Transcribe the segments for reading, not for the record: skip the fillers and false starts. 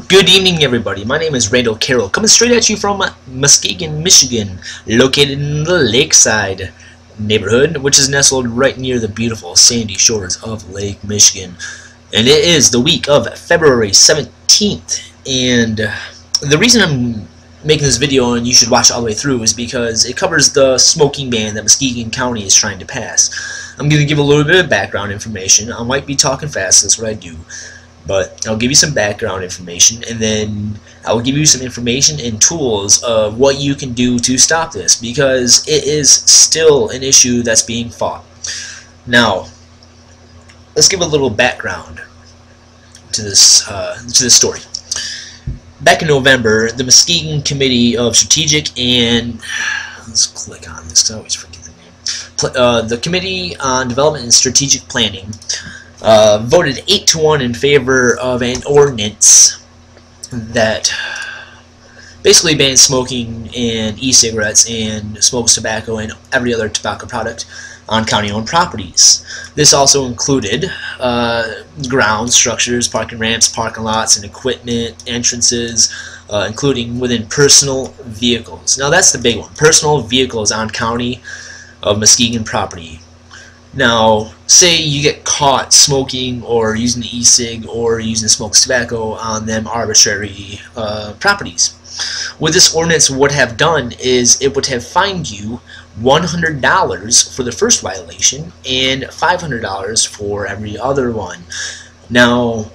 Good evening, everybody. My name is Randall Carroll, coming straight at you from Muskegon, Michigan, located in the Lakeside neighborhood, which is nestled right near the beautiful sandy shores of Lake Michigan. And it is the week of February 17th. And the reason I'm making this video, and you should watch it all the way through, is because it covers the smoking ban that Muskegon County is trying to pass. I'm going to give a little bit of background information. I might be talking fast, that's what I do. But I'll give you some background information, and then I'll give you some information and tools of what you can do to stop this, because it is still an issue that's being fought. Now, let's give a little background to this story. Back in November, the Muskegon Committee of Strategic and let's click on this because I always forget the name. The Committee on Development and Strategic Planning voted 8-1 in favor of an ordinance that basically bans smoking and e-cigarettes and smokeless tobacco and every other tobacco product on county-owned properties. This also included grounds, structures, parking ramps, parking lots, and equipment, entrances, including within personal vehicles. Now that's the big one, personal vehicles on county of Muskegon property. Now, say you get caught smoking or using the e-cig or using smokeless tobacco on them arbitrary properties. What this ordinance would have done is it would have fined you $100 for the first violation and $500 for every other one. Now,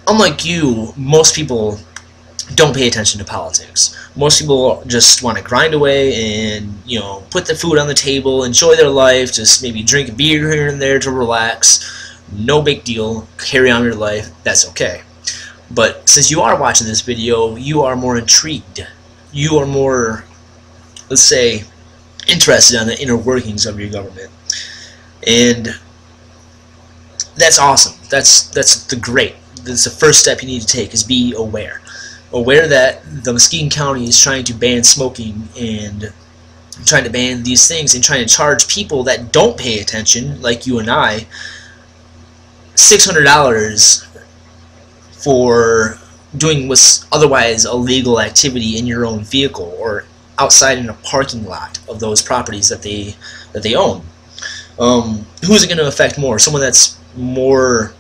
unlike you, most people don't pay attention to politics. Most people just want to grind away and, you know, put the food on the table, enjoy their life, just maybe drink a beer here and there to relax. No big deal. Carry on your life. That's okay. But since you are watching this video, you are more intrigued. You are more, let's say, interested in the inner workings of your government. And that's awesome. That's the great. That's the first step you need to take, is be aware. Aware that the Muskegon County is trying to ban smoking and trying to ban these things and trying to charge people that don't pay attention, like you and I, $600 for doing what's otherwise a legal activity in your own vehicle or outside in a parking lot of those properties that they own. Who's it going to affect more? Someone that's more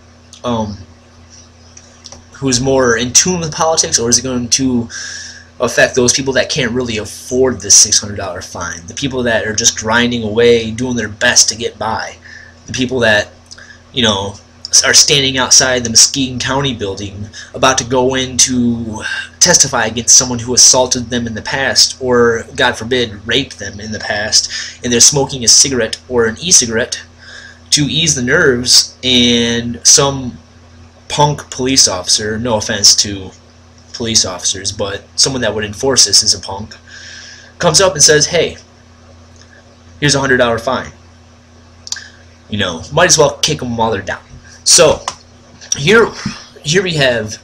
who's more in tune with politics, or is it going to affect those people that can't really afford this $600 fine? The people that are just grinding away, doing their best to get by. The people that, you know, are standing outside the Muskegon County building about to go in to testify against someone who assaulted them in the past, or, God forbid, raped them in the past, and they're smoking a cigarette or an e-cigarette to ease the nerves, and some punk police officer, no offense to police officers, but someone that would enforce this is a punk, comes up and says, hey, here's a $100 fine. You know, might as well kick them while they're down. So here we have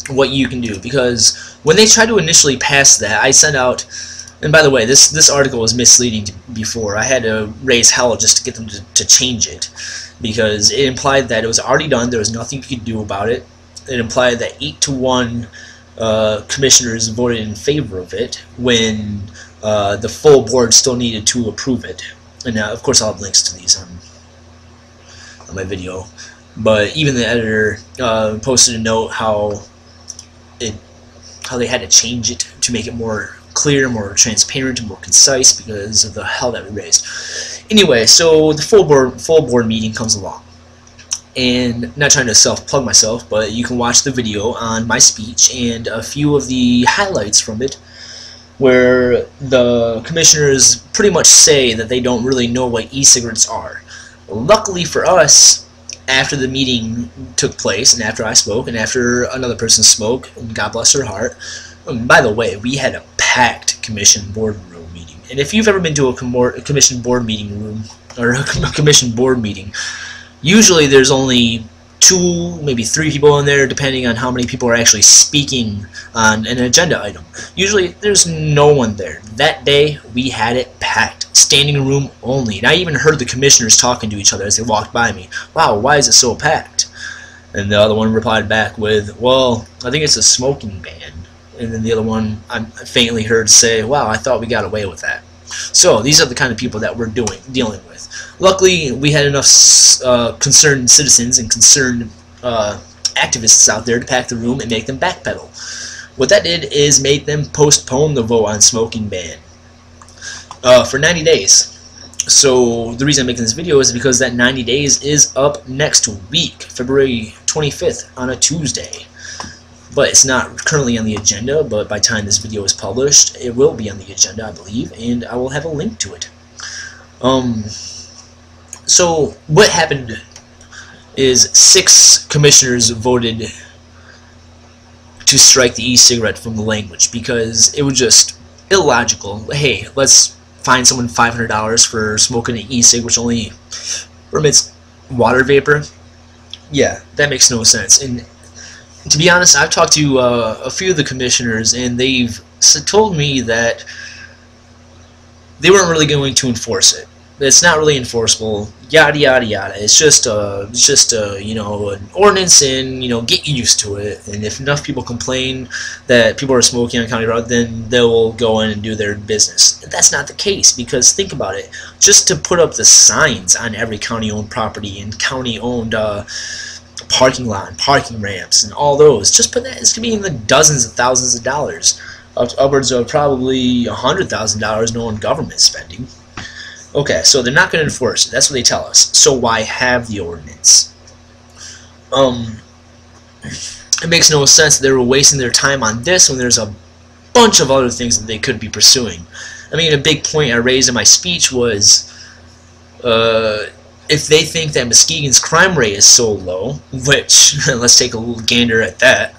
what you can do, because when they tried to initially pass that, I sent out, and by the way, this article was misleading before. I had to raise hell just to get them to change it, because it implied that it was already done, there was nothing you could do about it. It implied that 8-1 commissioners voted in favor of it when the full board still needed to approve it. And of course I'll have links to these on my video. But even the editor posted a note how they had to change it to make it more clear, more transparent, and more concise because of the hell that we raised. Anyway, so the full board meeting comes along, and not trying to self-plug myself, but you can watch the video on my speech and a few of the highlights from it, where the commissioners pretty much say that they don't really know what e-cigarettes are. Luckily for us, after the meeting took place, and after I spoke, and after another person spoke, and God bless her heart, by the way, we had a packed commission boardroom meeting. And if you've ever been to a commission board meeting room, or a commission board meeting, usually there's only 2, maybe 3 people in there, depending on how many people are actually speaking on an agenda item. Usually there's no one there. That day we had it packed, standing room only. And I even heard the commissioners talking to each other as they walked by me. Wow, why is it so packed? And the other one replied back with, well, I think it's a smoking ban. And then the other one I faintly heard say, wow, I thought we got away with that. So these are the kind of people that we're dealing with. Luckily, we had enough concerned citizens and concerned activists out there to pack the room and make them backpedal. What that did is make them postpone the vote on smoking ban for 90 days. So the reason I'm making this video is because that 90 days is up next week, February 25th on a Tuesday. But it's not currently on the agenda, but by the time this video is published, it will be on the agenda, I believe, and I will have a link to it. So what happened is 6 commissioners voted to strike the e-cigarette from the language because it was just illogical. Hey, let's fine someone $500 for smoking an e-cig which only emits water vapor. Yeah, that makes no sense. And to be honest, I've talked to a few of the commissioners, and they've told me that they weren't really going to enforce it. It's not really enforceable. Yada yada yada. It's just you know, an ordinance, and you know, get used to it. And if enough people complain that people are smoking on county road, then they'll go in and do their business. That's not the case, because think about it. Just to put up the signs on every county-owned property and county-owned parking lot and parking ramps and all those, just put that, it's going to be in the dozens of thousands of dollars, upwards of probably $100,000 no government spending. Okay, so they're not going to enforce it. That's what they tell us. So why have the ordinance? It makes no sense that they were wasting their time on this when there's a bunch of other things that they could be pursuing. I mean, a big point I raised in my speech was if they think that Muskegon's crime rate is so low, which, let's take a little gander at that,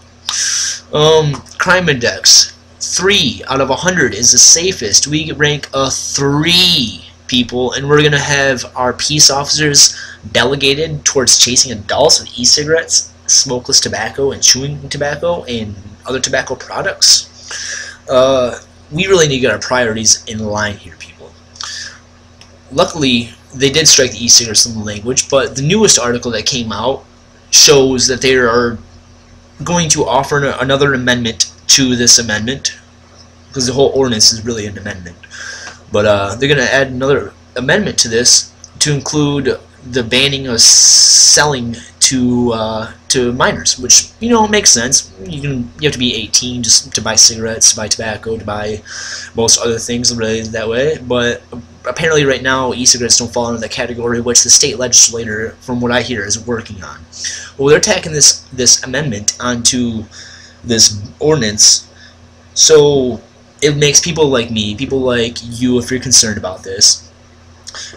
crime index, 3 out of 100 is the safest. We rank a 3, people, and we're going to have our peace officers delegated towards chasing adults with e-cigarettes, smokeless tobacco, and chewing tobacco, and other tobacco products. We really need to get our priorities in line here, people. Luckily, they did strike the e-cigarettes from the language, but the newest article that came out shows that they are going to offer another amendment to this amendment, because the whole ordinance is really an amendment. But they're going to add another amendment to this to include the banning of selling to minors, which, you know, makes sense. You have to be 18 just to buy cigarettes, to buy tobacco, to buy most other things related that way. But apparently right now e-cigarettes don't fall into that category, which the state legislator, from what I hear, is working on. Well, they're tacking this amendment onto this ordinance, so it makes people like me, people like you, if you're concerned about this,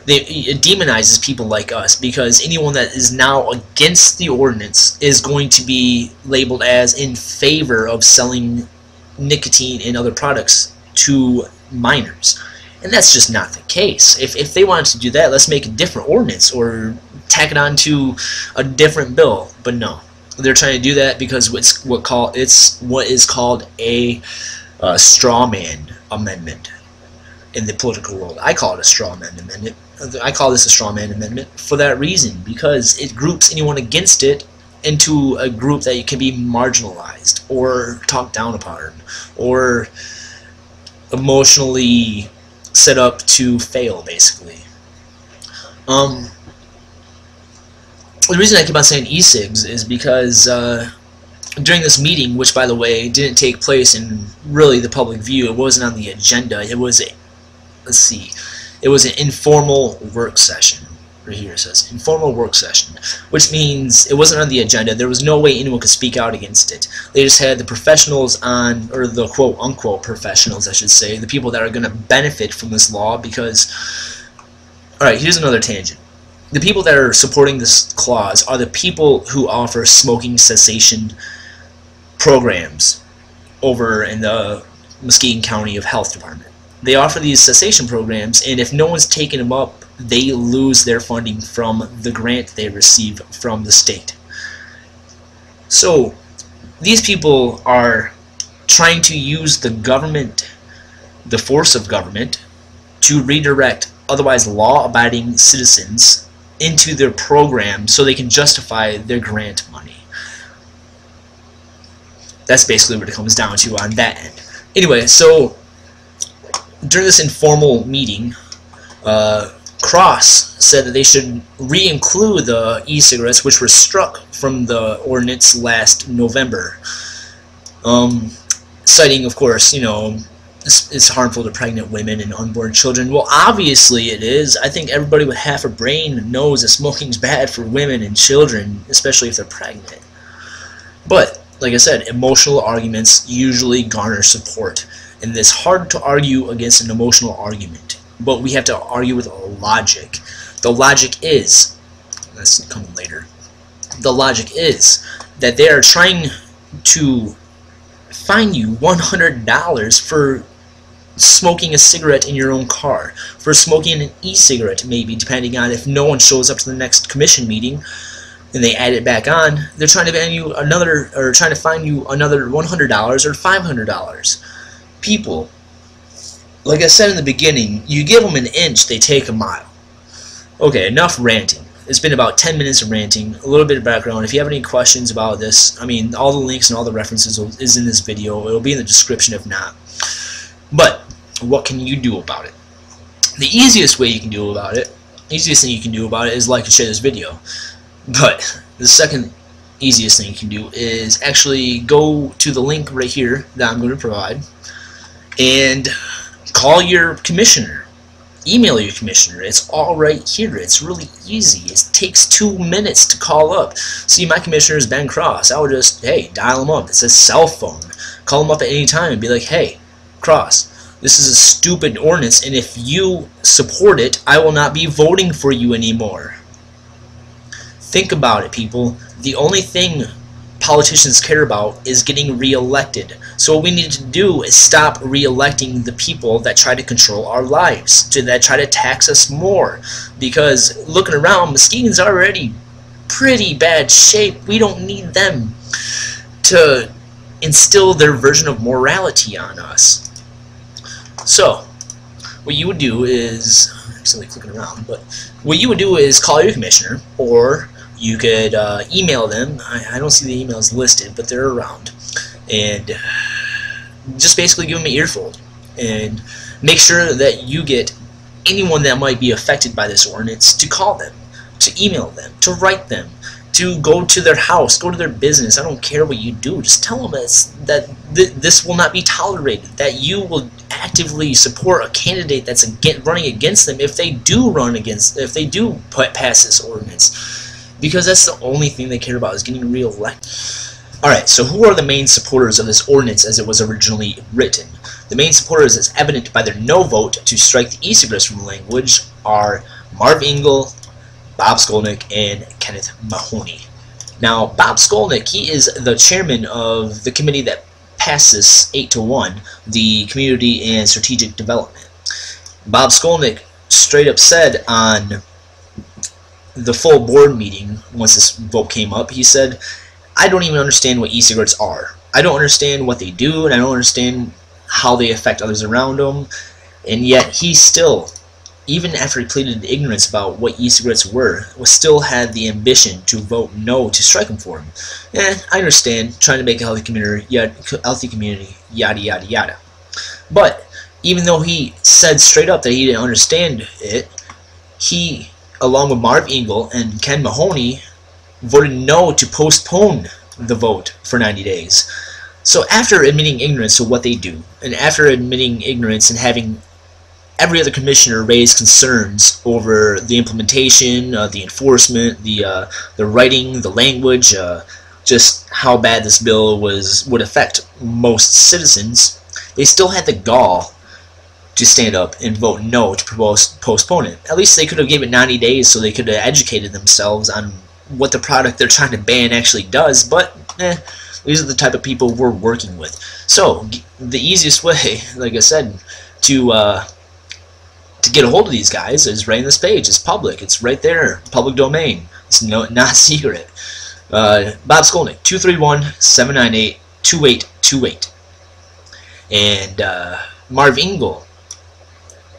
it demonizes people like us, because anyone that is now against the ordinance is going to be labeled as in favor of selling nicotine and other products to minors. And that's just not the case. If they wanted to do that, let's make a different ordinance or tack it on to a different bill. But no, they're trying to do that because it's what is called a straw man amendment in the political world. I call it a straw man amendment. I call this a straw man amendment for that reason, because it groups anyone against it into a group that can be marginalized or talked down upon or emotionally set up to fail, basically. The reason I keep on saying e-cigs is because during this meeting, which by the way didn't take place in really the public view, it wasn't on the agenda, it was a, it was an informal work session. Right here it says informal work session, which means it wasn't on the agenda. There was no way anyone could speak out against it. They just had the professionals on, or the quote-unquote professionals, I should say, the people that are going to benefit from this law, because, alright, here's another tangent. The people that are supporting this clause are the people who offer smoking cessation programs over in the Muskegon County Health Department. They offer these cessation programs, and if no one's taking them up, they lose their funding from the grant they receive from the state. So these people are trying to use the government, the force of government, to redirect otherwise law-abiding citizens into their program so they can justify their grant money. That's basically what it comes down to on that end. Anyway, so during this informal meeting, Cross said that they should re-include the e-cigarettes, which were struck from the ordinance last November, citing, of course, you know, it's harmful to pregnant women and unborn children. Well, obviously it is. I think everybody with half a brain knows that smoking's bad for women and children, especially if they're pregnant. But, like I said, emotional arguments usually garner support, and it's hard to argue against an emotional argument. But we have to argue with logic. The logic is, that's coming later, the logic is that they are trying to fine you $100 for smoking a cigarette in your own car, for smoking an e-cigarette maybe, depending on if no one shows up to the next commission meeting and they add it back on. They're trying to ban you another, or trying to fine you another $100 or $500. People, like I said in the beginning, you give them an inch, they take a mile. Okay, enough ranting. It's been about 10 minutes of ranting, a little bit of background. If you have any questions about this, I mean, all the links and all the references is in this video. It'll be in the description if not. But what can you do about it? The easiest way you can do about it, easiest thing you can do about it is like and share this video. But the second easiest thing you can do is actually go to the link right here that I'm going to provide and call your commissioner. Email your commissioner. It's all right here. It's really easy. It takes 2 minutes to call up. See, my commissioner is Ben Cross. I would just, hey, dial him up. It's a cell phone. Call him up at any time and be like, hey, Cross, this is a stupid ordinance, and if you support it, I will not be voting for you anymore. Think about it, people. The only thing politicians care about is getting re-elected. So what we need to do is stop re-electing the people that try to control our lives, that try to tax us more. Because looking around, Muskegon's already pretty bad shape. We don't need them to instill their version of morality on us. So what you would do is, I'm simply clicking around, but what you would do is call your commissioner, or you could email them. I don't see the emails listed, but they're around. And just basically give them an earful. And make sure that you get anyone that might be affected by this ordinance to call them, to email them, to write them, to go to their house, go to their business. I don't care what you do. Just tell them that this will not be tolerated, that you will actively support a candidate that's running against them if they do pass this ordinance. Because that's the only thing they care about, is getting re-elected. Alright, so who are the main supporters of this ordinance as it was originally written? The main supporters, as evident by their no vote to strike the e-cigarettes from the language, are Marv Engel, Bob Skolnick, and Kenneth Mahoney. Now, Bob Skolnick, he is the chairman of the committee that passed this 8-1, the Community and Strategic Development. Bob Skolnick straight up said on the full board meeting, once this vote came up, he said, I don't even understand what e-cigarettes are. I don't understand what they do, and I don't understand how they affect others around them. And yet he still, even after he pleaded ignorance about what e-cigarettes were, still had the ambition to vote no to strike them for him. I understand, trying to make a healthy community, yada yada yada. But even though he said straight up that he didn't understand it, he, along with Marv Engel and Ken Mahoney, voted no to postpone the vote for 90 days. So after admitting ignorance of what they do, and after admitting ignorance and having every other commissioner raise concerns over the implementation, the enforcement, the writing, the language, just how bad this bill would affect most citizens, they still had the gall to stand up and vote no to postpone it. At least they could have given it 90 days so they could have educated themselves on what the product they're trying to ban actually does, but these are the type of people we're working with. So the easiest way, like I said, to get a hold of these guys is right on this page. It's public. It's right there, public domain. It's not secret. Bob Skolnick, 231-798-2828. And Marv Engel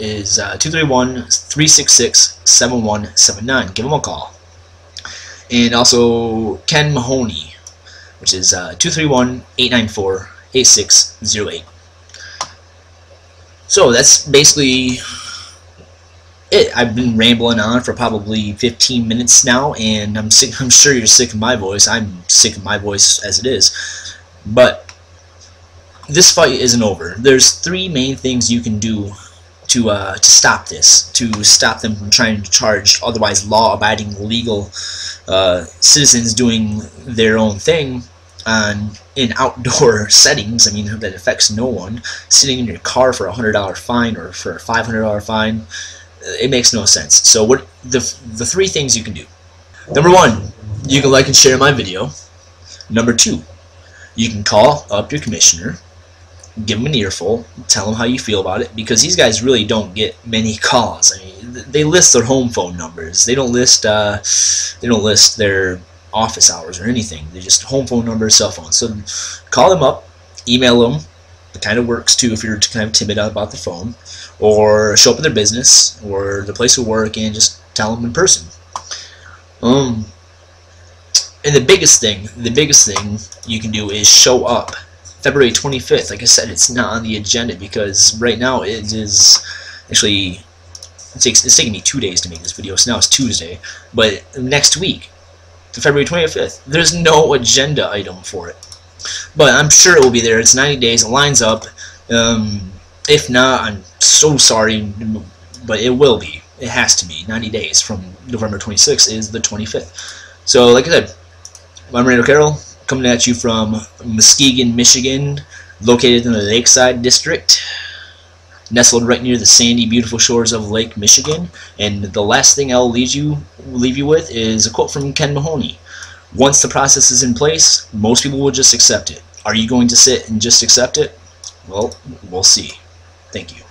is 231-366-7179. Give him a call. And also Ken Mahoney which is 231-894-8608. So that's basically it. I've been rambling on for probably 15 minutes now, and I'm sure you're sick of my voice. I'm sick of my voice as it is. But this fight isn't over. There's 3 main things you can do to stop this, to stop them from trying to charge otherwise law-abiding legal citizens doing their own thing in outdoor settings. I mean, that affects no one. Sitting in your car for a $100 fine or for a $500 fine, it makes no sense. So what the 3 things you can do: number 1, you can like and share my video. Number 2, you can call up your commissioner, give them an earful, tell them how you feel about it, because these guys really don't get many calls. I mean, they list their home phone numbers. They don't list their office hours or anything. They just home phone numbers, cell phones. So call them up, email them. It kind of works too if you're kind of timid about the phone, or show up at their business or the place of work and just tell them in person. And the biggest thing you can do is show up February 25th. Like I said, it's not on the agenda because right now it is actually, it's taking me 2 days to make this video, so now it's Tuesday. But next week, February 25th, there's no agenda item for it. But I'm sure it will be there. It's 90 days, it lines up. If not, I'm so sorry, but it will be. It has to be. 90 days from November 26th is the 25th. So, like I said, I'm Randall Carroll, coming at you from Muskegon, Michigan, located in the Lakeside District, nestled right near the sandy, beautiful shores of Lake Michigan. And the last thing I'll leave you with is a quote from Ken Mahoney. Once the process is in place, most people will just accept it. Are you going to sit and just accept it? Well, we'll see. Thank you.